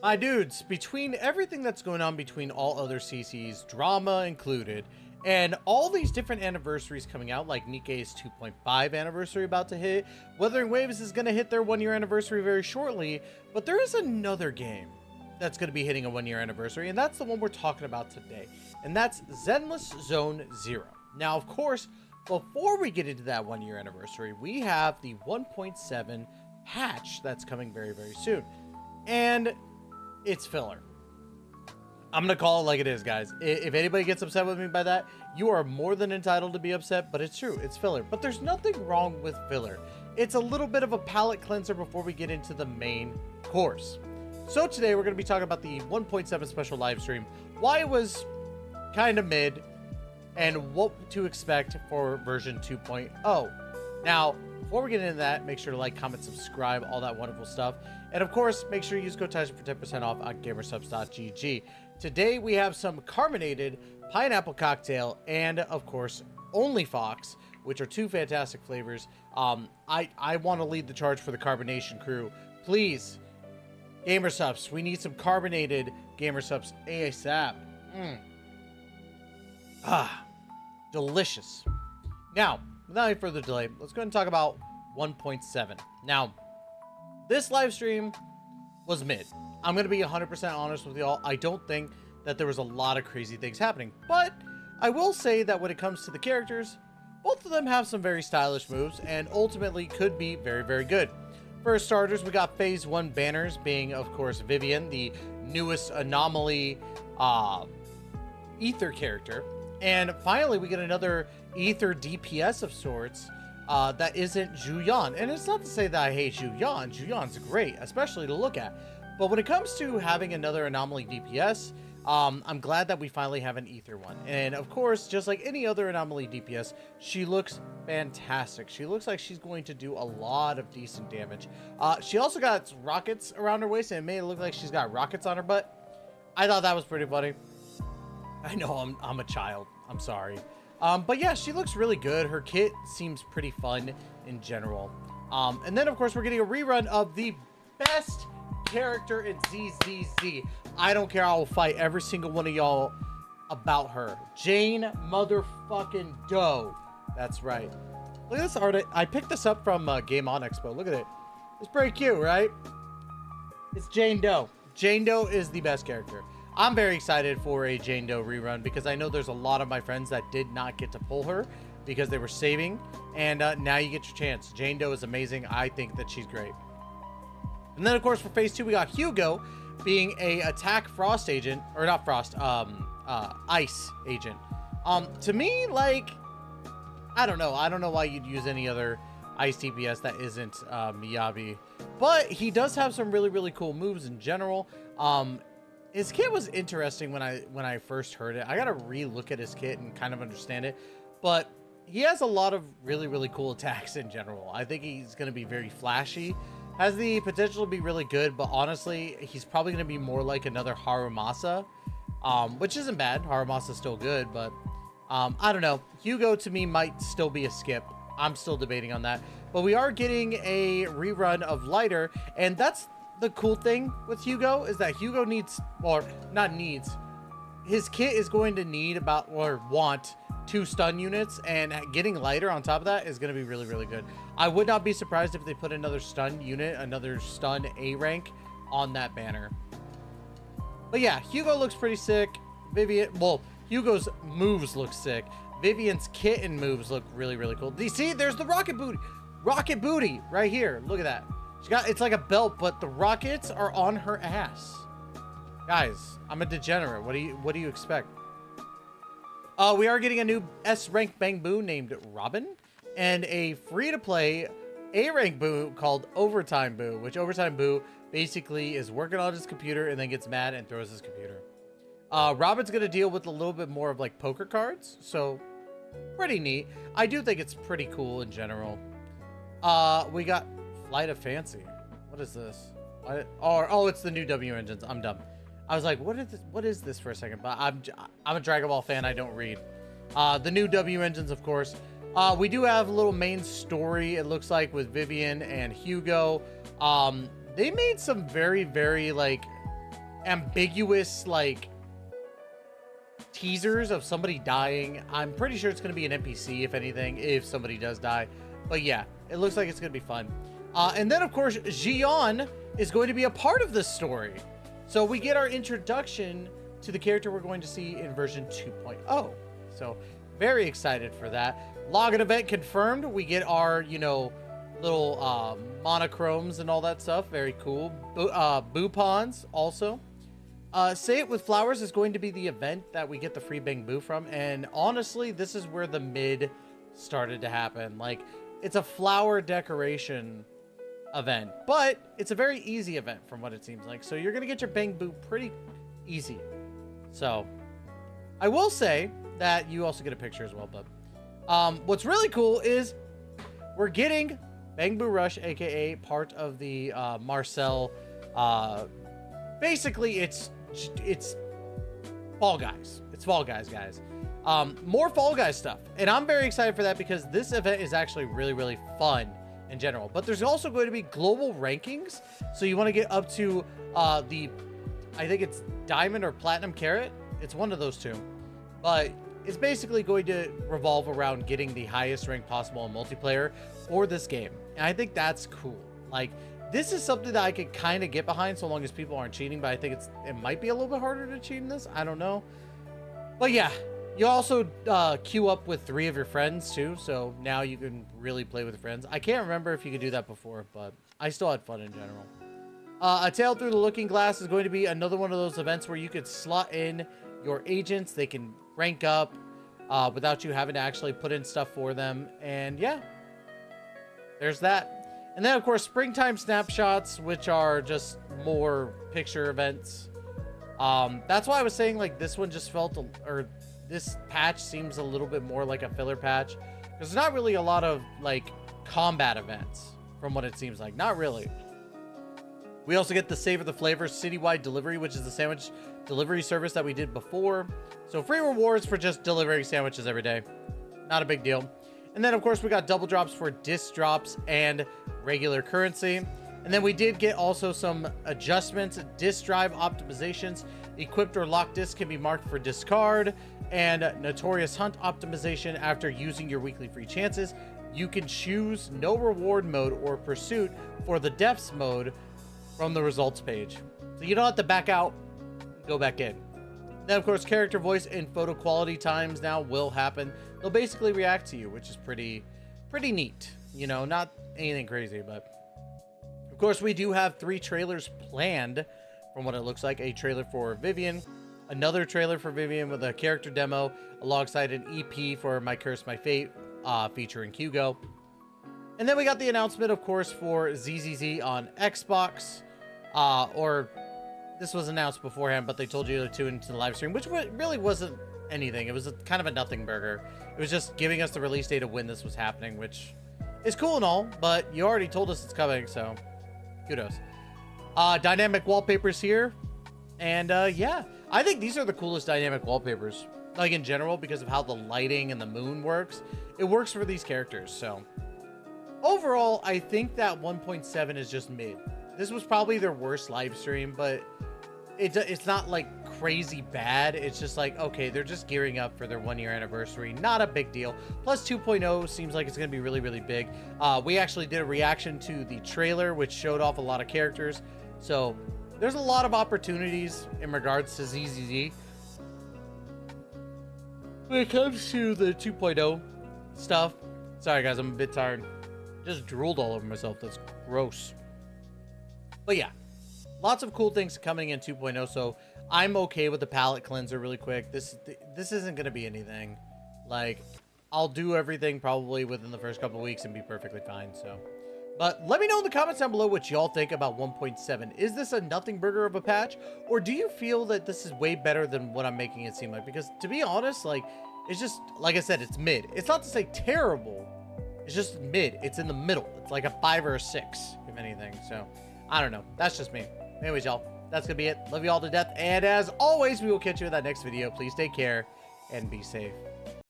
My dudes, between everything that's going on between all other CCs, drama included, and all these different anniversaries coming out, like Nikkei's 2.5 anniversary about to hit, Wuthering Waves is going to hit their 1-year anniversary very shortly, but there is another game that's going to be hitting a 1-year anniversary, and that's the one we're talking about today, and that's Zenless Zone Zero. Now, of course, before we get into that 1-year anniversary, we have the 1.7 patch that's coming very, very soon, and it's filler. I'm gonna call it like it is, guys. If anybody gets upset with me by that, you are more than entitled to be upset, but it's true, it's filler. But there's nothing wrong with filler. It's a little bit of a palate cleanser before we get into the main course. So today we're gonna be talking about the 1.7 special live stream, why it was kind of mid, and what to expect for version 2.0. Now, before we get into that, make sure to like, comment, subscribe, all that wonderful stuff. And of course, make sure you use code Tyson for 10% off on gamersubs.gg. Today we have some carbonated pineapple cocktail and of course Only Fox, which are two fantastic flavors. I want to lead the charge for the carbonation crew. Please, Gamersubs, we need some carbonated Gamersubs ASAP. Delicious. Now, without any further delay, let's go ahead and talk about 1.7. Now, this live stream was mid. I'm going to be 100% honest with y'all. I don't think that there was a lot of crazy things happening, but I will say that when it comes to the characters, both of them have some very stylish moves and ultimately could be very, very good. For starters, we got phase 1 banners being, of course, Vivian, the newest anomaly ether character. And finally, we get another ether DPS of sorts that isn't Juyan. And it's not to say that I hate Juyan. Juyan's great, especially to look at. But when it comes to having another anomaly DPS, I'm glad that we finally have an ether one. And of course, just like any other anomaly DPS, she looks fantastic. She looks like she's going to do a lot of decent damage. She also got rockets around her waist, and it made it look like she's got rockets on her butt. I thought that was pretty funny. I know I'm a child. I'm sorry. But yeah, she looks really good. Her kit seems pretty fun in general. And then, of course, we're getting a rerun of the best character in ZZZ. I don't care. I will fight every single one of y'all about her. Jane motherfucking Doe. That's right. Look at this art. I picked this up from Game On Expo. Look at it. It's pretty cute, right? It's Jane Doe. Jane Doe is the best character. I'm very excited for a Jane Doe rerun because I know there's a lot of my friends that did not get to pull her because they were saving, and now you get your chance. Jane Doe is amazing. I think that she's great. And then, of course, for phase 2, we got Hugo being a attack frost agent, or not frost, ice agent. To me, like, I don't know why you'd use any other ice DPS that isn't Miyabi, but he does have some really, really cool moves in general. His kit was interesting when I first heard it. I gotta re-look at his kit and kind of understand it, but he has a lot of really, really cool attacks in general. I think he's gonna be very flashy, has the potential to be really good, but honestly, he's probably gonna be more like another Harumasa, which isn't bad. Harumasa's still good, but I don't know. Hugo to me might still be a skip. I'm still debating on that, but we are getting a rerun of Lighter, and that's the cool thing with Hugo is that Hugo needs, or not needs, his kit is going to need about, or want, 2 stun units, and getting Lighter on top of that is going to be really, really good. I would not be surprised if they put another stun unit, another stun A rank on that banner. But yeah, Hugo looks pretty sick. Vivian, well, Hugo's moves look sick. Vivian's kit and moves look really, really cool. Do you see? There's the rocket booty. Rocket booty right here. Look at that. She got, it's like a belt, but the rockets are on her ass. Guys, I'm a degenerate. What do you expect? We are getting a new S rank Bang Boo named Robin, and a free-to-play A rank Boo called Overtime Boo, which Overtime Boo basically is working on his computer and then gets mad and throws his computer. Robin's gonna deal with a little bit more of like poker cards, so pretty neat. I do think it's pretty cool in general. We got Flight of Fancy. What is this? Oh, it's the new W engines. I'm dumb. I was like, what is this for a second? But I'm a Dragon Ball fan. I don't read. The new W engines, of course. We do have a little main story, it looks like, with Vivian and Hugo. They made some very, very, like, ambiguous, like, teasers of somebody dying. I'm pretty sure it's going to be an NPC, if anything, if somebody does die. But yeah, it looks like it's going to be fun. And then, of course, Xion is going to be a part of this story. So we get our introduction to the character we're going to see in version 2.0. So very excited for that. Login event confirmed. We get our, you know, little monochromes and all that stuff. Very cool. Boopons also. Say It With Flowers is going to be the event that we get the free Bang Boo from. And honestly, this is where the mid started to happen. Like, it's a flower decoration event, but it's a very easy event from what it seems like. So you're going to get your Bang Boo pretty easy. So I will say that you also get a picture as well. But what's really cool is we're getting Bang Boo Rush, aka part of the Marcel. Basically, it's Fall Guys. It's Fall Guys, guys. More Fall Guys stuff, and I'm very excited for that because this event is actually really, really fun in general. But there's also going to be global rankings, so you want to get up to I think it's Diamond or Platinum Carrot. It's one of those two, but it's basically going to revolve around getting the highest rank possible in multiplayer for this game, and I think that's cool. Like, this is something that I could kind of get behind so long as people aren't cheating, but I think it might be a little bit harder to cheat in this. I don't know. But yeah, you also queue up with 3 of your friends too, so now you can really play with friends. I can't remember if you could do that before, but I still had fun in general. A Tale Through the Looking Glass is going to be another one of those events where you could slot in your agents. They can rank up without you having to actually put in stuff for them. And yeah, there's that. And then, of course, Springtime Snapshots, which are just more picture events. That's why I was saying, like, this one just felt, or this patch seems a little bit more like a filler patch. There's not really a lot of, like, combat events from what it seems like. Not really. We also get the Savor the Flavor citywide delivery, which is the sandwich delivery service that we did before. So free rewards for just delivering sandwiches every day. Not a big deal. And then, of course, we got double drops for disc drops and regular currency. And then we did get also some adjustments, disc drive optimizations. Equipped or locked discs can be marked for discard. And Notorious Hunt optimization after using your weekly free chances. You can choose no reward mode or pursuit for the depths mode from the results page. So you don't have to back out, go back in. Then, of course, character voice and photo quality times now will happen. They'll basically react to you, which is pretty neat. You know, not anything crazy, but of course, we do have 3 trailers planned from what it looks like. A trailer for Vivian, another trailer for Vivian with a character demo alongside an EP for My Curse, My Fate, featuring Hugo. And then we got the announcement, of course, for ZZZ on Xbox, or this was announced beforehand, but they told you to tune into the live stream, which really wasn't anything. It was kind of a nothing burger. It was just giving us the release date of when this was happening, which is cool and all, but you already told us it's coming, so kudos. Dynamic wallpapers here, and yeah, I think these are the coolest dynamic wallpapers, like in general, because of how the lighting and the moon works. It works for these characters. So overall, I think that 1.7 is just mid. This was probably their worst live stream, but it's not like crazy bad. It's just like, okay, they're just gearing up for their 1-year anniversary. Not a big deal. Plus 2.0 seems like it's going to be really big. We actually did a reaction to the trailer, which showed off a lot of characters. So there's a lot of opportunities in regards to ZZZ. When it comes to the 2.0 stuff, sorry guys, I'm a bit tired. Just drooled all over myself. That's gross. But yeah, lots of cool things coming in 2.0, so I'm okay with the palette cleanser really quick. This isn't going to be anything. Like, I'll do everything probably within the first couple of weeks and be perfectly fine, so. But let me know in the comments down below what y'all think about 1.7. Is this a nothing burger of a patch, or do you feel that this is way better than what I'm making it seem like? Because to be honest, like, it's just, like I said, it's mid. It's not to say terrible. It's just mid. It's in the middle. It's like a 5 or a 6, if anything, so. I don't know. That's just me. Anyways, y'all, that's gonna be it. Love you all to death. And as always, we will catch you in that next video. Please take care and be safe.